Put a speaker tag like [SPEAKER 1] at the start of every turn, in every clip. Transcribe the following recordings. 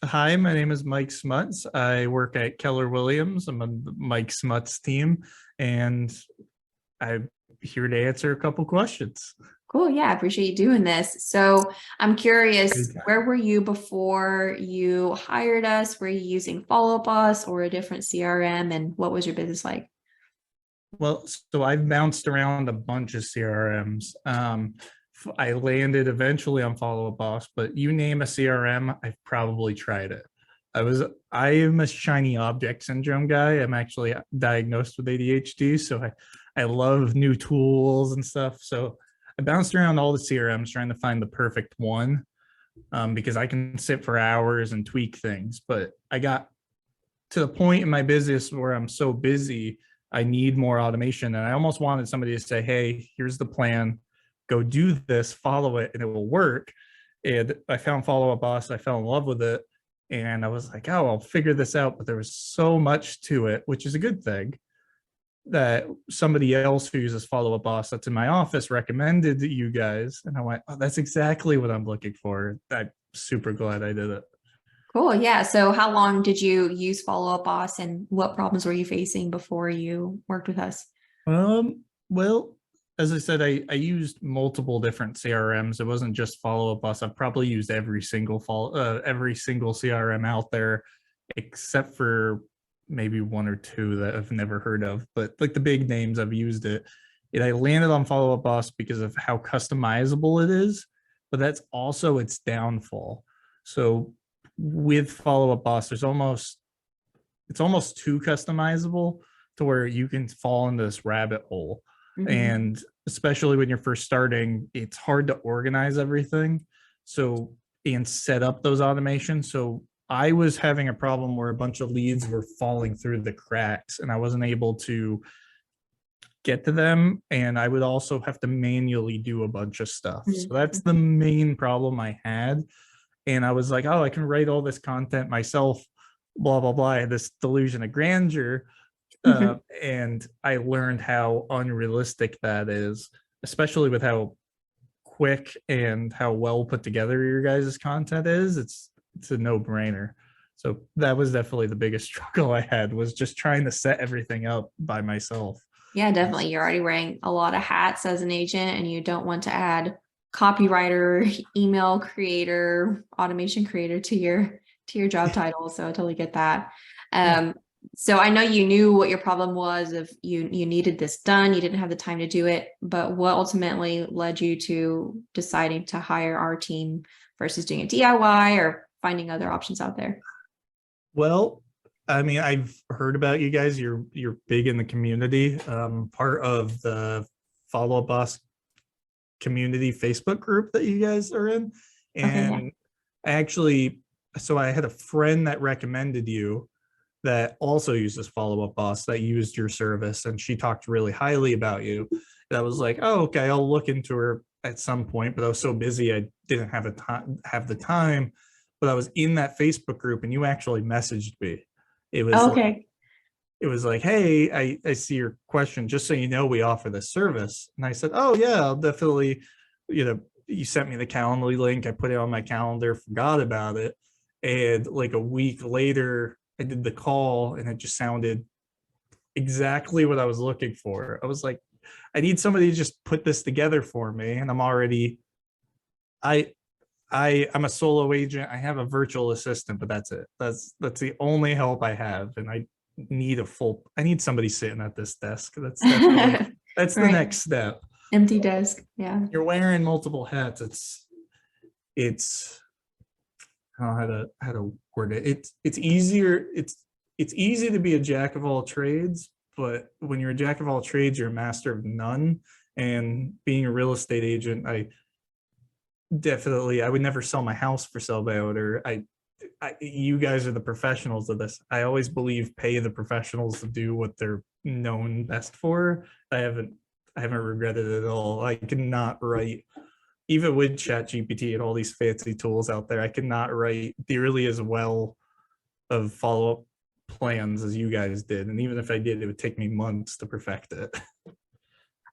[SPEAKER 1] Hi, my name is Mike Smutz. I work at Keller Williams. I'm on the Mike Smutz team, and I'm here to answer a couple questions.
[SPEAKER 2] Cool. Yeah, I appreciate you doing this. So I'm curious,
[SPEAKER 1] Anytime.
[SPEAKER 2] where were you before you hired us? Were you using Follow Up Us or a different CRM? And what was your business like?
[SPEAKER 1] Well, so I've bounced around a bunch of CRMs. I landed eventually on Follow Up Boss, but you name a CRM, I've probably tried it. I am a shiny object syndrome guy. I'm actually diagnosed with ADHD, so I love new tools and stuff. So I bounced around all the CRMs trying to find the perfect one, because I can sit for hours and tweak things. But I got to the point in my business where I'm so busy, I need more automation. And I almost wanted somebody to say, hey, here's the plan, go do this, follow it, and it will work. And I found Follow Up Boss. I fell in love with it. And I was like, oh, I'll figure this out. But there was so much to it, which is a good thing, that somebody else who uses Follow Up Boss that's in my office recommended you guys. And I went, oh, that's exactly what I'm looking for. I'm super glad I did it.
[SPEAKER 2] Cool. Yeah. So how long did you use Follow Up Boss and what problems were you facing before you worked with us?
[SPEAKER 1] Well, as I said, I used multiple different CRMs. It wasn't just Follow Up Us. I've probably used every single CRM out there, except for maybe one or two that I've never heard of. But like the big names, I've used it. And I landed on Follow Up Us because of how customizable it is, but that's also its downfall. So with Follow Up Boss, it's almost too customizable to where you can fall into this rabbit hole.
[SPEAKER 2] Mhm.
[SPEAKER 1] And especially when you're first starting, it's hard to organize everything. So, and set up those automations. So I was having a problem where a bunch of leads were falling through the cracks and I wasn't able to get to them. And I would also have to manually do a bunch of stuff. So that's the
[SPEAKER 2] Mhm.
[SPEAKER 1] main problem I had. And I was like, oh, I can write all this content myself, blah, blah, blah. I had this delusion of grandeur.
[SPEAKER 2] Mhm.
[SPEAKER 1] And I learned how unrealistic that is, especially with how quick and how well put together your guys' content is. It's a no-brainer. So that was definitely the biggest struggle I had, was just trying to set everything up by myself.
[SPEAKER 2] Yeah, definitely. You're already wearing a lot of hats as an agent, and you don't want to add copywriter, email creator, automation creator to your job title. So I totally get that.
[SPEAKER 1] Yeah.
[SPEAKER 2] Um, so I know you knew what your problem was if you needed this done, you didn't have the time to do it, but what ultimately led you to deciding to hire our team versus doing a DIY or finding other options out there?
[SPEAKER 1] Well, I mean, I've heard about you guys. You're big in the community. Part of the Follow Up Boss community Facebook group that you guys are in.
[SPEAKER 2] Okay, yeah.
[SPEAKER 1] And I actually, so I had a friend that recommended you that also uses Follow Up Boss that used your service, and she talked really highly about you. And I was like, oh, okay, I'll look into her at some point, but I was so busy I didn't have the time. But I was in that Facebook group, and you actually messaged me. It was like
[SPEAKER 2] Okay.
[SPEAKER 1] it was like, hey, I see your question. Just so you know, we offer this service. And I said, oh, yeah, I'll definitely, you sent me the Calendly link. I put it on my calendar, forgot about it. And like a week later, I did the call and it just sounded exactly what I was looking for. I was like, I need somebody to just put this together for me. And I, I'm a solo agent. I have a virtual assistant, but that's it. That's the only help I have. And I need somebody sitting at this desk. That's the
[SPEAKER 2] Right.
[SPEAKER 1] next step.
[SPEAKER 2] Empty desk. Yeah.
[SPEAKER 1] You're wearing multiple hats. It's I don't know how to word it. It's easier. It's easy to be a jack of all trades, but when you're a jack of all trades, you're a master of none. And being a real estate agent, I would never sell my house for sale by order. You guys are the professionals of this. I always believe pay the professionals to do what they're known best for. I haven't regretted it at all. I cannot write, even with Chat GPT and all these fancy tools out there, I cannot write nearly as well of follow-up plans as you guys did. And even if I did, it would take me months to perfect it.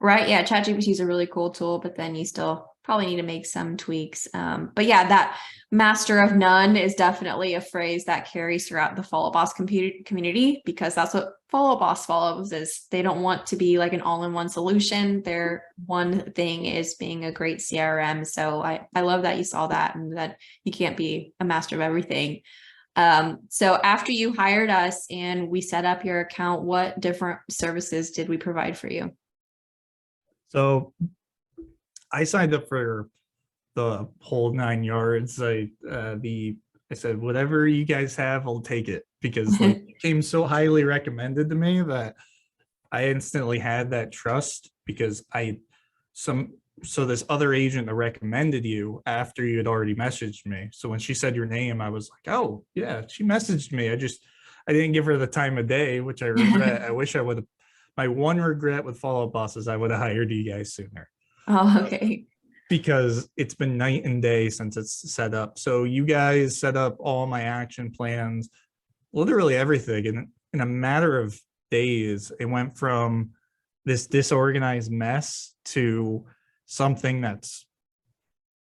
[SPEAKER 2] Right. Yeah. ChatGPT is a really cool tool, but then you still probably need to make some tweaks. But yeah, that master of none is definitely a phrase that carries throughout the Follow Boss community, because that's what Follow Boss follows is they don't want to be like an all-in-one solution. Their one thing is being a great CRM. So I love that you saw that and that you can't be a master of everything. So after you hired us and we set up your account, what different services did we provide for you?
[SPEAKER 1] So I signed up for the whole 9 yards. I said, whatever you guys have, I'll take it, because like it came so highly recommended to me that I instantly had that trust, because so this other agent that recommended you after you had already messaged me. So when she said your name, I was like, oh yeah, she messaged me. I didn't give her the time of day, which I regret. I wish I would have. My one regret with Follow Up Boss is I would have hired you guys sooner.
[SPEAKER 2] Oh, okay.
[SPEAKER 1] Because it's been night and day since it's set up. So you guys set up all my action plans, literally everything. And in a matter of days, it went from this disorganized mess to something that's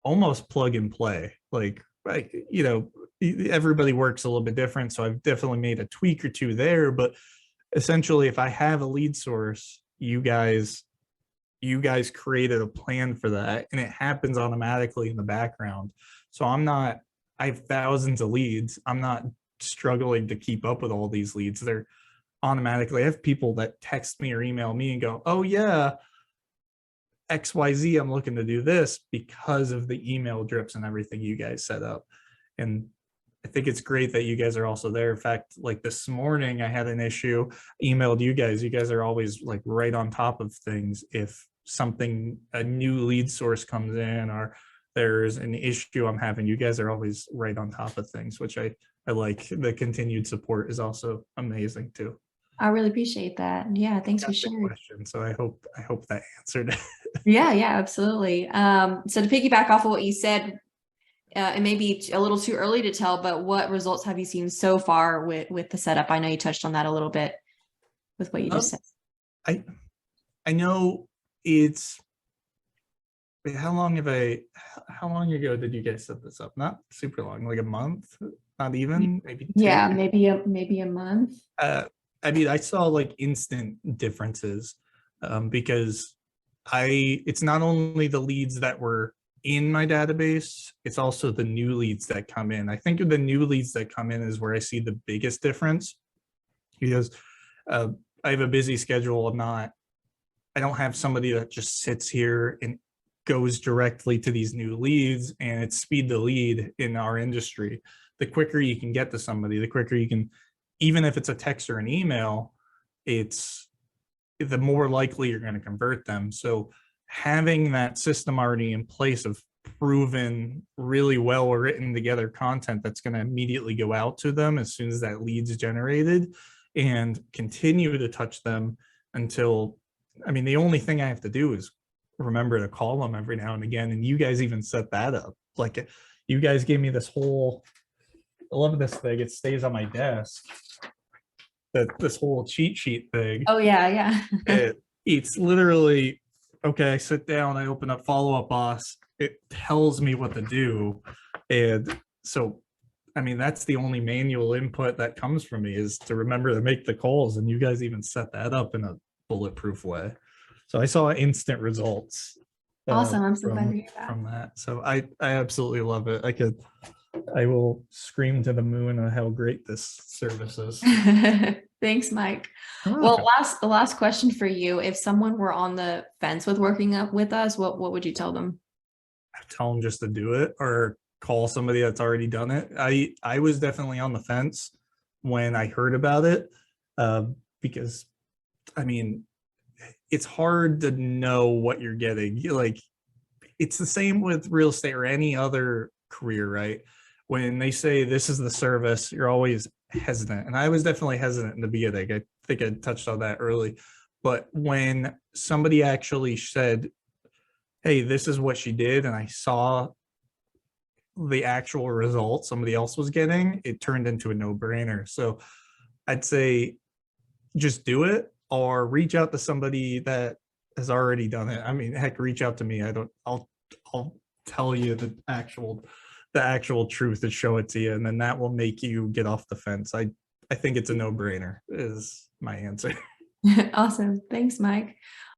[SPEAKER 1] almost plug and play. Like, everybody works a little bit different. So I've definitely made a tweak or two there. But essentially, if I have a lead source, you guys created a plan for that, and it happens automatically in the background. So I have thousands of leads. I'm not struggling to keep up with all these leads. They're automatically, I have people that text me or email me and go, oh yeah, XYZ, I'm looking to do this, because of the email drips and everything you guys set up. And I think it's great that you guys are also there. In fact, like this morning I had an issue, emailed you guys are always like right on top of things. If a new lead source comes in or there's an issue I'm having, you guys are always right on top of things, which I like. The continued support is also amazing too.
[SPEAKER 2] I really appreciate that. Yeah, thanks for sharing.
[SPEAKER 1] Question, so I hope that answered it.
[SPEAKER 2] Yeah, absolutely. So to piggyback off of what you said, it may be a little too early to tell, but what results have you seen so far with the setup? I know you touched on that a little bit with what you just said.
[SPEAKER 1] I know it's. Wait, how long ago did you guys set this up? Not super long, like a month, not even, maybe 2.
[SPEAKER 2] Yeah, maybe a month.
[SPEAKER 1] I saw like instant differences, because it's not only the leads that were in my database, it's also the new leads that come in. I think the new leads that come in is where I see the biggest difference, because I have a busy schedule. I don't have somebody that just sits here and goes directly to these new leads, and it's speed to lead in our industry. The quicker you can get to somebody, the quicker you can, even if it's a text or an email, the more likely you're going to convert them. So having that system already in place of proven, really well written together content that's going to immediately go out to them as soon as that lead's generated, and continue to touch them until, the only thing I have to do is remember to call them every now and again. And you guys even set that up. Like, you guys gave me this whole, I love this thing. It stays on my desk. This whole cheat sheet thing.
[SPEAKER 2] Oh yeah.
[SPEAKER 1] It's literally, okay, I sit down, I open up Follow Up Boss. It tells me what to do. And so, that's the only manual input that comes from me, is to remember to make the calls. And you guys even set that up in a bulletproof way. So I saw instant results.
[SPEAKER 2] Awesome. I'm so glad to hear that.
[SPEAKER 1] From that. So I absolutely love it. I will scream to the moon on how great this service is.
[SPEAKER 2] Thanks, Mike.
[SPEAKER 1] Oh,
[SPEAKER 2] well,
[SPEAKER 1] okay.
[SPEAKER 2] the last question for you. If someone were on the fence with working up with us, what would you tell them?
[SPEAKER 1] Tell them just to do it, or call somebody that's already done it. I was definitely on the fence when I heard about it, because it's hard to know what you're getting. Like, it's the same with real estate or any other career, right? When they say this is the service, you're always hesitant. And I was definitely hesitant in the beginning. I think I touched on that early. But when somebody actually said, hey, this is what she did, and I saw the actual results somebody else was getting, it turned into a no-brainer. So I'd say just do it, or reach out to somebody that has already done it. I mean, heck, reach out to me. I'll tell you the actual truth and show it to you. And then that will make you get off the fence. I think it's a no-brainer is my answer.
[SPEAKER 2] Awesome. Thanks, Mike.